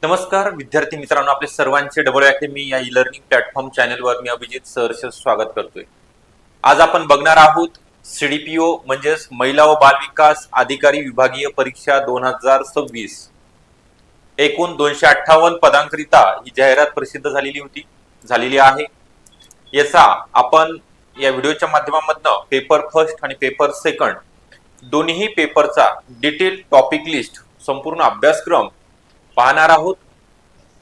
नमस्कार विद्यार्थी मित्रांनो, आपले सर्वांचे डबल अकॅडमी या ई लर्निंग प्लॅटफॉर्म चॅनलवर मी अभिजित सहर्ष स्वागत करतोय। आज आपण बघणार आहोत सीडीपीओ म्हणजेच महिला व बाल विकास अधिकारी विभागीय परीक्षा 2026। एकूण 258 पदांकरिता ही जाहिरात प्रसिद्ध झालेली आहे। याचा आपण या व्हिडिओच्या माध्यमातून पेपर फर्स्ट आणि पेपर सेकंड दोन्ही पेपरचा डिटेल टॉपिक लिस्ट संपूर्ण अभ्यासक्रम पाहणार आहोत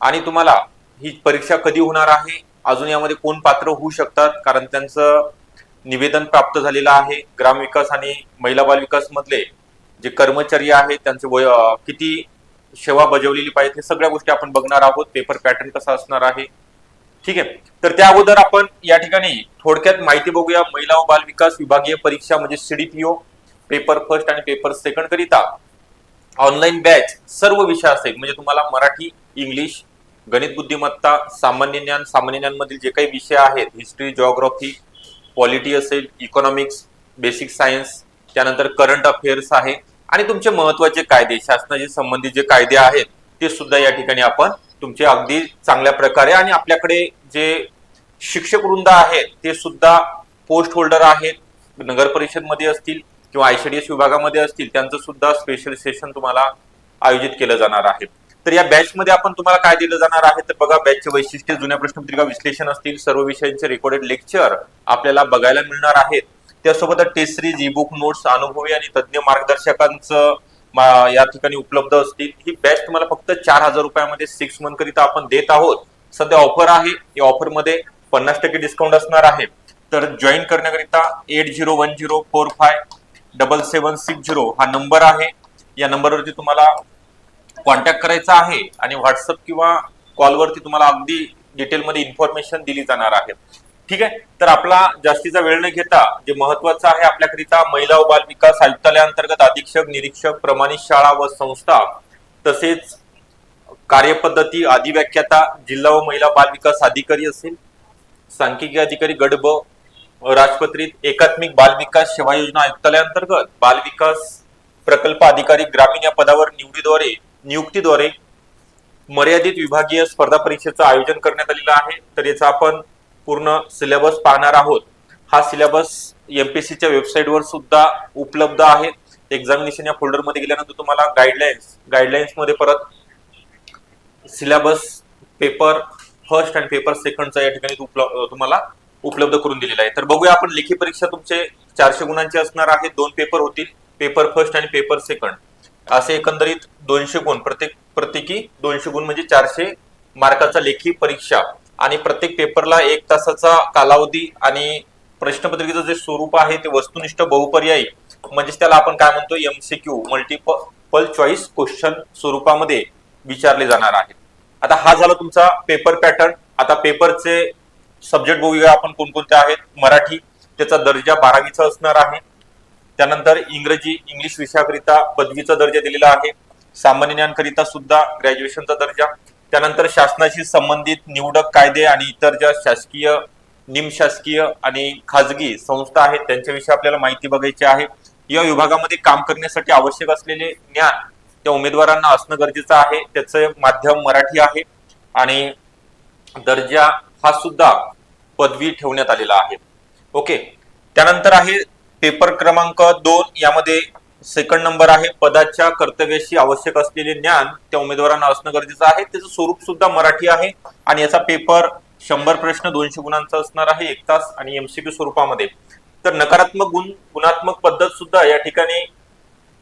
आणि तुम्हाला ही परीक्षा कधी होणार आहे, अजून यामध्ये कोण पात्र होऊ शकतात, कारण त्यांचं निवेदन प्राप्त झालेलं आहे। ग्रामविकास आणि महिला बाल विकास मधले जे कर्मचारी आहेत त्यांचे किती सेवा बजावलेली पाहिजे हे सगळ्या गोष्टी आपण बघणार आहोत। पेपर पॅटर्न कसा असणार आहे, ठीक आहे। तर त्या अगोदर आपण या ठिकाणी थोडक्यात माहिती बघूया। महिला व बाल विकास विभागीय परीक्षा म्हणजे सीडीपीओ पेपर फर्स्ट आणि पेपर सेकंड करिता ऑनलाइन बॅच सर्व विषय असेल, म्हणजे तुम्हाला मराठी, इंग्लिश, गणित बुद्धिमत्ता, सामान्य ज्ञान मधील जे काही विषय आहेत, हिस्ट्री, जिओग्राफी, पॉलिटी असेल, इकॉनॉमिक्स, बेसिक सायन्स, त्यानंतर करंट अफेअर्स आहे आणि तुमचे महत्त्वाचे कायदे, शासनाशी संबंधित जे कायदे आहेत ते सुद्धा या ठिकाणी आपण तुमचे अगदी चांगल्या प्रकारे, आणि आपल्याकडे जे शिक्षक वृंद आहेत ते सुद्धा पोस्ट होल्डर आहेत, नगर परिषद मध्ये असतील किंवा आयसीडीएस विभागामध्ये असतील, त्यांचं सुद्धा स्पेशल सेशन तुम्हाला आयोजित केलं जाणार आहे। तर या बॅच मध्ये आपण तुम्हाला काय दिलं जाणार आहे तर बघा, बॅचचे वैशिष्ट्य, जुन्या प्रश्नपत्रिका विश्लेषण असतील, सर्व विषयांचे रेकॉर्डेड लेक्चर आपल्याला बघायला मिळणार आहेत। त्यासोबत test series, E book, notes, अनुभवी आणि तज्ञ मार्गदर्शकांचं या ठिकाणी उपलब्ध असतील। ही बॅच तुम्हाला फक्त 4000 रुपयामध्ये 6 मंथ करिता आपण देत आहोत। सध्या ऑफर आहे, या ऑफर मध्ये 50% डिस्काउंट असणार आहे। तर जॉईन करण्याकरिता 8010457760 हा नंबर आहे। या नंबरवरती तुम्हाला कॉन्टॅक्ट करायचा आहे आणि व्हॉट्सअप किंवा कॉलवरती तुम्हाला अगदी डिटेलमध्ये इन्फॉर्मेशन दिली जाणार आहे, ठीक आहे। तर आपला जास्तीचा वेळ न घेता जे महत्वाचं आहे आपल्याकरिता, महिला व बाल विकास आयुक्तालयाअंतर्गत अधीक्षक, निरीक्षक, प्रमाणित शाळा व संस्था, तसेच कार्यपद्धती, अधिव्याख्याता, जिल्हा व महिला बाल विकास अधिकारी असेल, सांख्यिकी अधिकारी गट ब, राजपत्रित एकात्मिक बाल विकास सेवा योजना आयुक्तालयाअंतर्गत बाल विकास प्रकल्प अधिकारी ग्रामीण या पदावर नियुक्तीद्वारे मर्यादित विभागीय स्पर्धा परीक्षेचं आयोजन करण्यात आलेलं आहे। तर याचा आपण पूर्ण सिलेबस पाहणार आहोत। हा सिलेबस एमपीएससीच्या वेबसाईटवर सुद्धा उपलब्ध आहे। एक्झामिनेशन या फोल्डर मध्ये गेल्यानंतर तुम्हाला गाईडलाईन्स मध्ये परत सिलेबस पेपर फर्स्ट आणि पेपर सेकंडचा या ठिकाणी तुम्हाला उपलब्ध करून दिलेला आहे। तर बघूया आपण, लेखी परीक्षा तुमचे 400 गुणांची असणार आहे। 2 पेपर होतील, पेपर फर्स्ट आणि पेपर सेकंड, असे एकंदरीत 200 गुण, प्रत्येकी 200 गुण म्हणजे 400 मार्काचा लेखी परीक्षा, आणि प्रत्येक पेपरला 1 तासाचा कालावधी, आणि प्रश्नपत्रिकेचं जे स्वरूप आहे ते वस्तुनिष्ठ बहुपर्यायी, म्हणजे त्याला आपण काय म्हणतो, एमसीक्यू मल्टिपल चॉईस क्वेश्चन स्वरूपामध्ये विचारले जाणार आहे। आता हा झाला तुमचा पेपर पॅटर्न। आता पेपरचे सब्जेक्ट बघूया आपण कोणकोणते आहेत। मराठी, त्याचा दर्जा 12वीचा असणार आहे। त्यानंतर इंग्लिश विषयाकरिता पदवीचा दर्जा दिलेला आहे। सामान्य ज्ञानकरिता सुद्धा ग्रॅज्युएशनचा दर्जा। त्यानंतर शासनाशी संबंधित निवडक कायदे आणि इतर ज्या शासकीय, निमशासकीय आणि खाजगी संस्था आहेत त्यांच्याविषयी आपल्याला माहिती बघायची आहे। या विभागामध्ये काम करण्यासाठी आवश्यक असलेले ज्ञान त्या उमेदवारांना असणं गरजेचं आहे। त्याचं माध्यम मराठी आहे आणि दर्जा हा सुद्धा पदवी ठेवण्यात आलेला आहे। ओके, त्यानंतर आहे पेपर क्रमांक 2, यामध्ये सेकंड नंबर आहे, पदाच्या कर्तव्याशी आवश्यक असलेले ज्ञान त्या उमेदवारांना असणं गरजेचं आहे। त्याचं स्वरूप सुद्धा मराठी आहे आणि याचा पेपर 100 प्रश्न 200 गुणांचा असणार आहे, 1 तास, आणि एमसीक्यू स्वरूपामध्ये। तर नकारात्मक गुणात्मक पद्धत सुद्धा या ठिकाणी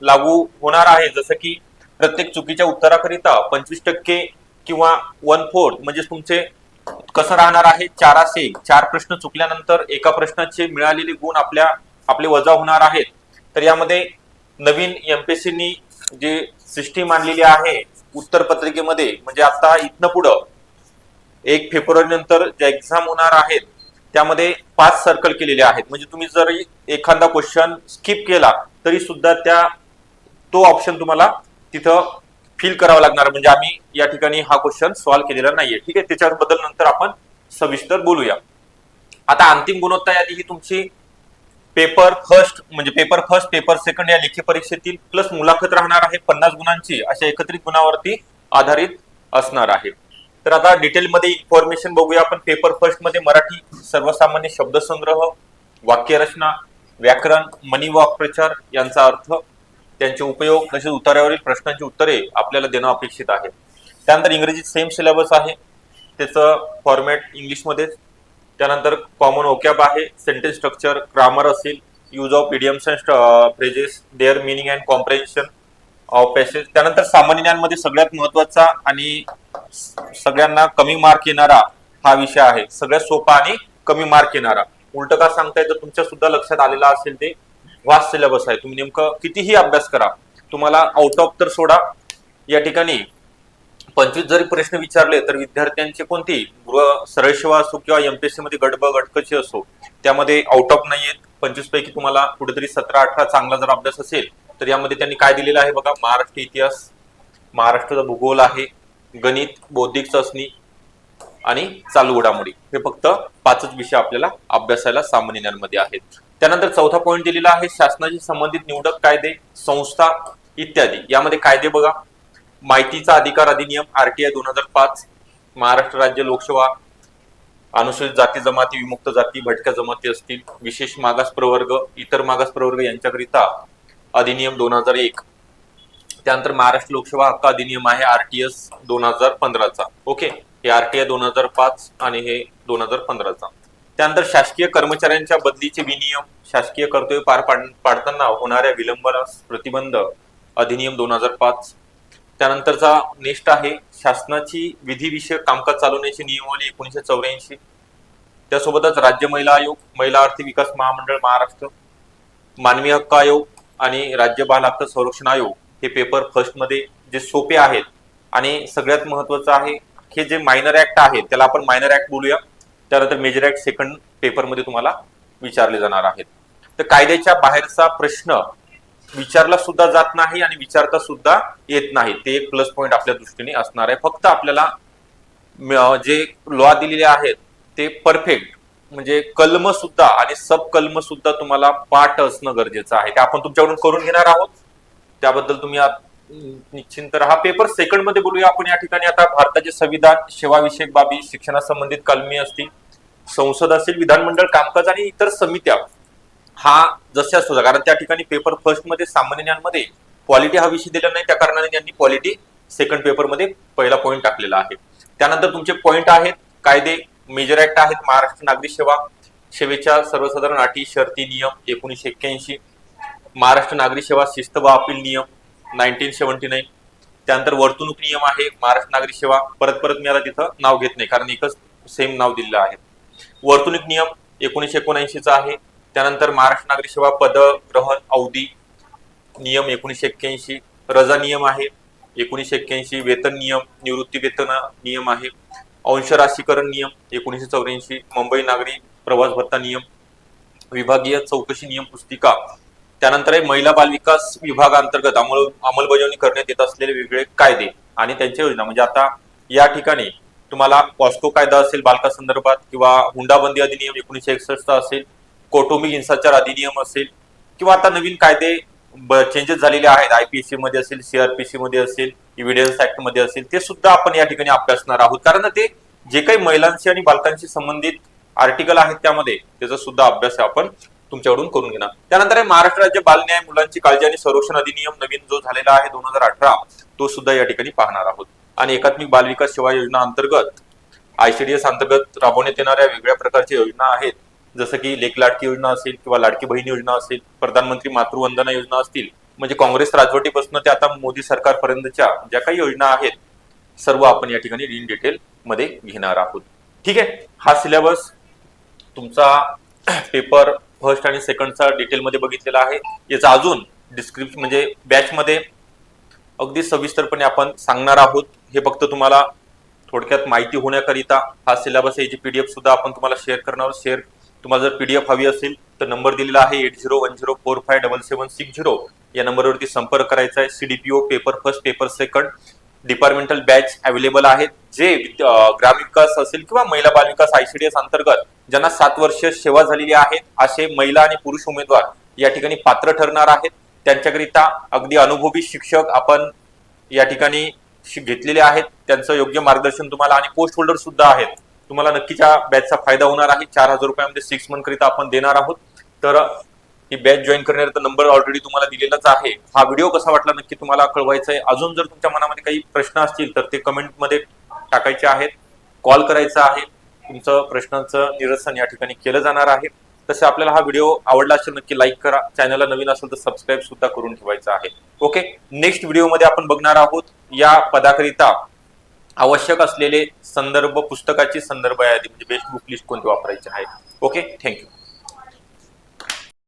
लागू होणार आहे, जसं की प्रत्येक चुकीच्या उत्तराकरिता 25% किंवा 1/4 म्हणजे तुमचे कसं राहणार आहे, 4 प्रश्न चुकल्यानंतर एका प्रश्नाचे मिळालेले गुण आपले वजा होणार आहेत। तर यामध्ये नवीन एमपीएससीनी जे सिस्टीम आणलेली आहे उत्तर पत्रिकेमध्ये, म्हणजे आता इथनं पुढं 1 फेब्रुवारी नंतर ज्या एक्झाम होणार आहेत त्यामध्ये 5 सर्कल केलेले आहेत, म्हणजे तुम्ही जर एखादा क्वेश्चन स्किप केला तरी सुद्धा तो ऑप्शन तुम्हाला तिथं फिल करावा लागणार, म्हणजे आम्ही या ठिकाणी हा क्वेश्चन सॉल्व्ह केलेला नाहीये, ठीक आहे। त्याच्याबद्दल नंतर आपण सविस्तर बोलूया। आता अंतिम गुणवत्ता यादी ही तुमची पेपर फर्स्ट म्हणजे पेपर फर्स्ट, पेपर सेकंड या लेखी परीक्षेतील प्लस मुलाखत राहणार आहे 50 गुणांची, अशा एकत्रित गुणावरती आधारित असणार आहे. तर आता डिटेलमध्ये इन्फॉर्मेशन बघूया आपण. पेपर फर्स्ट मध्ये मराठी सर्वसामान्य शब्दसंग्रह, वाक्यरचना, व्याकरण, मनी वाक्प्रचार यांचा अर्थ, त्यांचे उपयोग तसेच उत्तरावरील प्रश्नांची उत्तरे आपल्याला देणं अपेक्षित आहे. त्यानंतर इंग्रजीत सेम सिलेबस आहे, त्याचं फॉर्मॅट इंग्लिशमध्येच. त्यानंतर कॉमन ओकॅब आहे, सेंटेन्स स्ट्रक्चर, ग्रामर असेल, use of idioms and phrases, their meaning and comprehension of passage. त्यानंतर सामान्य ज्ञानमध्ये सगळ्यात महत्वाचा आणि सगळ्यांना कमी मार्क येणारा हा विषय आहे. सगळ्यात सोपा आणि कमी मार्क येणारा. उलट का सांगताय तर तुमच्या सुद्धा लक्षात आलेला असेल ते वास्ट सिलेबस आहे. तुम्ही नेमकं कितीही अभ्यास करा, तुम्हाला आउट ऑफ तर सोडा, या ठिकाणी 25 जरी प्रश्न विचारले तर विद्यार्थ्यांचे कोणती सरळ सेवा असो किंवा एमपीएससी मध्ये गट ब गट क चे असो त्यामध्ये आउट ऑफ नाही आहेत. 25 पैकी तुम्हाला कुठेतरी 17-18 चांगला जर अभ्यास असेल तर यामध्ये त्यांनी काय दिलेलं आहे बघा. महाराष्ट्र इतिहास, महाराष्ट्राचा भूगोल आहे, गणित, बौद्धिक चाचणी आणि चालू घडामोडी, हे फक्त 5च विषय आपल्याला अभ्यासाला सामान्य ज्ञानमध्ये आहेत. त्यानंतर चौथा पॉईंट दिलेला आहे शासनाशी संबंधित निवडक कायदे, संस्था इत्यादी. यामध्ये कायदे बघा. माहितीचा अधिकार अधिनियम आरटीआय 2005, महाराष्ट्र राज्य लोकसेवा, अनुसूचित जाती जमाती, विमुक्त जाती, भटक्या जमाती असतील, विशेष मागास प्रवर्ग, इतर मागास प्रवर्ग यांच्याकरिता अधिनियम 2001. त्यानंतर महाराष्ट्र लोकसेवा हक्क अधिनियम आहे आरटीएस 2015चा. ओके, हे आरटीआय 2005 आणि हे 2015चा. त्यानंतर शासकीय कर्मचाऱ्यांच्या बदलीचे विनियम, शासकीय कर्तव्य पार पाडताना होणाऱ्या विलंबास प्रतिबंध अधिनियम 2005. त्यानंतरचा नेक्स्ट आहे शासनाची विधिविषयक कामकाज चालवण्याची नियमावली 1984. त्यासोबतच राज्य महिला आयोग, महिला आर्थिक विकास महामंडळ महाराष्ट्र, मानवी हक्क आयोग आणि राज्य बाल हक्क संरक्षण आयोग हे पेपर फर्स्ट मध्ये जे सोपे आहेत. आणि सगळ्यात महत्वाचं आहे हे जे मायनर ऍक्ट आहे त्याला आपण मायनर ऍक्ट बोलूया. त्यानंतर मेजर ऍक्ट सेकंड पेपर मध्ये तुम्हाला विचारले जाणार आहेत. तर कायद्याच्या बाहेरचा प्रश्न विचारला सुद्धा जात नाही आणि विचारता सुद्धा येत नाही, ते एक प्लस पॉईंट आपल्या दृष्टीने असणार आहे. फक्त आपल्याला जे लॉ दिलेले आहेत ते परफेक्ट म्हणजे कलम सुद्धा आणि सब कलम सुद्धा तुम्हाला पाठ असणं गरजेचं आहे. ते आपण तुमच्याकडून करून घेणार आहोत, त्याबद्दल तुम्ही निश्चिंत राहा. पेपर सेकंड मध्ये बोलूया आपण. या ठिकाणी आता भारताचे संविधान, सेवाविषयक बाबी, शिक्षणासंबंधित कलमे असतील, संसद असेल, विधानमंडळ कामकाज आणि इतर समित्या, हा जसे असतो. कारण त्या ठिकाणी पेपर फर्स्ट मध्ये सामान्य ज्ञानमध्ये पॉलिटी हा विषय दिला नाही, त्या कारणाने त्यांनी पॉलिटी सेकंड पेपर मध्ये पहिला पॉईंट टाकलेला आहे. त्यानंतर तुमचे पॉईंट आहेत कायदे, मेजर ऍक्ट आहेत महाराष्ट्र नागरिक सेवा, सेवेच्या सर्वसाधारण अटी शर्ती नियम 1981, महाराष्ट्र नागरिक सेवा शिस्त व अपील नियम 1979. त्यानंतर वर्तणूक नियम आहे महाराष्ट्र नागरिक सेवा. परत मी आता तिथं नाव घेत नाही कारण एकच सेम नाव दिलेलं आहे. वर्तणूक नियम 1979 आहे. त्यानंतर महाराष्ट्र नागरिक सेवा पदग्रहण अवधी नियम 1981, रजा नियम आहे 1981, वेतन नियम, निवृत्ती वेतन नियम आहे, अंश राशीकरण नियम 1984, मुंबई नागरी प्रवास भत्ता नियम, विभागीय चौकशी नियम पुस्तिका. त्यानंतर आहे महिला बाल विकास विभागांतर्गत अंमलबजावणी करण्यात येत असलेले वेगळे कायदे आणि त्यांच्या योजना. म्हणजे आता या ठिकाणी तुम्हाला पॉस्को कायदा असेल बालका संदर्भात किंवा हुंडाबंदी अधिनियम 1961 असेल, कौटुंबिक हिंसाचार अधिनियम असेल किंवा आता नवीन कायदे चेंजेस झालेले आहेत, आयपीसी मध्ये असेल, सीआरपीसी मध्ये असेल, इव्हिडन्स ऍक्ट मध्ये असेल, ते सुद्धा आपण या ठिकाणी अभ्यासणार आहोत. कारण ते जे काही महिलांशी आणि बालकांशी संबंधित आर्टिकल आहेत त्यामध्ये त्याचा सुद्धा अभ्यास आपण तुमच्याकडून करून घेणार. त्यानंतर महाराष्ट्र राज्य बाल न्याय, मुलांची काळजी आणि संरक्षण अधिनियम नवीन जो झालेला आहे 2018 तो सुद्धा या ठिकाणी पाहणार आहोत. आणि एकात्मिक बाल विकास सेवा योजना अंतर्गत आयसीडीएस अंतर्गत राबवण्यात येणाऱ्या वेगळ्या प्रकारच्या योजना आहेत, जसं की लेक लाडकी योजना असेल किंवा लाडकी बहीण योजना असेल, प्रधानमंत्री मातृवंदना योजना असतील. म्हणजे काँग्रेस राजवटीपासून ते आता मोदी सरकारपर्यंतच्या ज्या काही योजना आहेत सर्व आपण या ठिकाणी इन डिटेल मध्ये घेणार आहोत. ठीक आहे, हा सिलेबस तुमचा पेपर फर्स्ट आणि सेकंडचा डिटेलमध्ये बघितलेला आहे. याचा अजून डिस्क्रिप्शन म्हणजे बॅच मध्ये अगदी सविस्तरपणे आपण सांगणार आहोत. हे फक्त तुम्हाला थोडक्यात माहिती होण्याकरिता हा सिलेबस याची पीडीएफ सुद्धा आपण तुम्हाला शेअर करणार. तुम्हाला जर पीडीएफ हवी असेल तर नंबर दिलेला आहे 8010457760 या नंबरवरती संपर्क करायचा आहे. CDPO paper first paper second departmental batch available आहेत. जे ग्रामविकास असेल किंवा महिला बाल विकास आयसीडीएस अंतर्गत ज्यांना 7 वर्ष सेवा झालेली आहेत असे महिला आणि पुरुष उमेदवार या ठिकाणी पात्र ठरणार आहेत. त्यांच्याकरिता अगदी अनुभवी शिक्षक आपण या ठिकाणी घेतलेले आहेत त्यांचं योग्य मार्गदर्शन तुम्हाला आणि पोस्ट होल्डर सुद्धा आहेत तुम्हाला नक्कीच्या बॅचचा फायदा होणार आहे. 4,000 रुपयामध्ये 6 मंथ करिता आपण देणार आहोत. तर ही बॅच जॉईन करण्याचा नंबर ऑलरेडी तुम्हाला दिलेलाच आहे. हा व्हिडिओ कसा वाटला नक्की तुम्हाला कळवायचा आहे. अजून जर तुमच्या मनामध्ये काही प्रश्न असतील तर ते कमेंटमध्ये टाकायचे आहेत, कॉल करायचा आहे. तुमचं प्रश्नांचं निरसन या ठिकाणी केलं जाणार आहे. तसे आपल्याला हा व्हिडिओ आवडला असेल नक्की लाईक करा. चॅनलला नवीन असेल तर सबस्क्राईब सुद्धा करून ठेवायचं आहे. ओके, नेक्स्ट व्हिडिओमध्ये आपण बघणार आहोत या पदाकरिता आवश्यक असलेले संदर्भ पुस्तकाची संदर्भ यादी म्हणजे बेस्ट बुक लिस्ट कोणती वापरायची आहे. Okay, thank you.